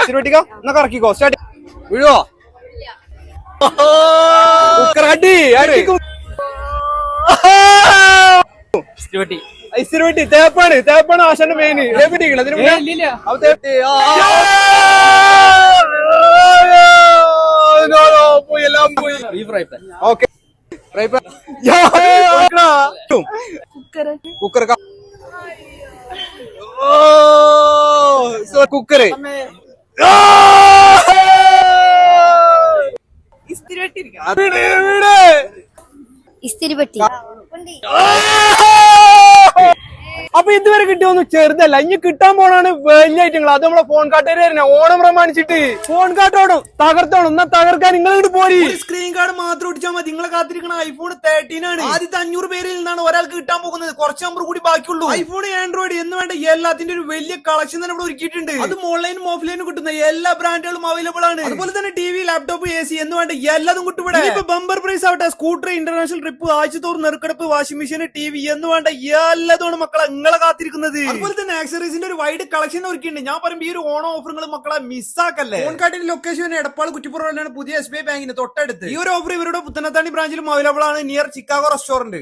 ഇസ്തിരിവെട്ടിക്കോ എന്നാ കറക്കിക്കോ സ്റ്റാർട്ട് വീഴോ അടി ഇസ്തിരിവെട്ടി തേപ്പാണ് ആശാന്റെ മെയിൻ എല്ലാം പോയി ഓക്കെ കുക്കർ കുക്കർ ഇസ്തിരിപ്പെട്ടി അപ്പൊ ഇതുവരെ കിട്ടിയൊന്നും ചെറുതല്ല ഇനി കിട്ടാൻ പോണാണ് വലിയ ഐറ്റങ്ങൾ അത് നമ്മളെ ഫോൺ കാട്ടുകാർ തന്നെ ഓണം പ്രമാണിച്ചിട്ട് ഫോൺ കാട്ടോടും തകർത്തോണം എന്നാ തകർക്കാൻ നിങ്ങൾ ഇങ്ങോട്ട് പോരി സ്ക്രീൻ കാർഡ് മാത്രം ഒടിച്ചാൽ മതി നിങ്ങളെ കാത്തിരിക്കണ ഐഫോൺ 13 ആണ് ആദ്യത്തെ 500 പേരിൽ നിന്നാണ് ഒരാൾക്ക് കിട്ടാൻ പോകുന്നത് കുറച്ച് നമ്പർ കൂടി ബാക്കിയുള്ളൂ ഐഫോൺ ആൻഡ്രോയിഡ് എന്ന് വേണ്ട എല്ലാത്തിന്റെ ഒരു വലിയ കളക്ഷൻ തന്നെ ഇവിടെ ഒരുക്കിയിട്ടുണ്ട് അതും ഓൺലൈനും ഓഫ്ലൈനും കിട്ടുന്ന എല്ലാ ബ്രാൻഡുകളും അവൈലബിൾ ആണ് അതുപോലെ തന്നെ ടിവി ലാപ്ടോപ്പ് എ സി എന്ന് വേണ്ട എല്ലാതും കിട്ടും ഇവിടെ ഇപ്പൊ ബമ്പർ പ്രൈസ് ആവട്ടെ സ്കൂട്ടർ ഇന്റർനാഷണൽ ട്രിപ്പ് ആഴ്ചത്തോറും നെറുക്കെടുപ്പ് വാഷിംഗ് മെഷീൻ ടിവി എന്ന് വേണ്ട എല്ലാതുമാണ് മക്കളെ നിങ്ങളെ കാത്തിരിക്കുന്നത് അതുപോലെ തന്നെ ആക്സറീസിന്റെ ഒരു വൈഡ് കളക്ഷൻ ഒരുക്കിയിട്ടുണ്ട് ഞാൻ പറയുമ്പോൾ ഈ ഒരു ഓണം ഓഫറുകൾ മക്കളെ മിസ്സാക്കല്ലേ ഫോൺ കാർഡിന്റെ ലൊക്കേഷൻ എടപ്പാൾ കുറ്റിപ്പുറമാണ് പുതിയ SBI ബാങ്കിന് തൊട്ടടുത്ത് ഈ ഒരു ഓഫർ ഇവരുടെ പുത്തനത്താണി ബ്രാഞ്ചിലും അവൈലബിൾ ആണ് നിയർ ചിക്കാഗോ റെസ്റ്റോറന്റ്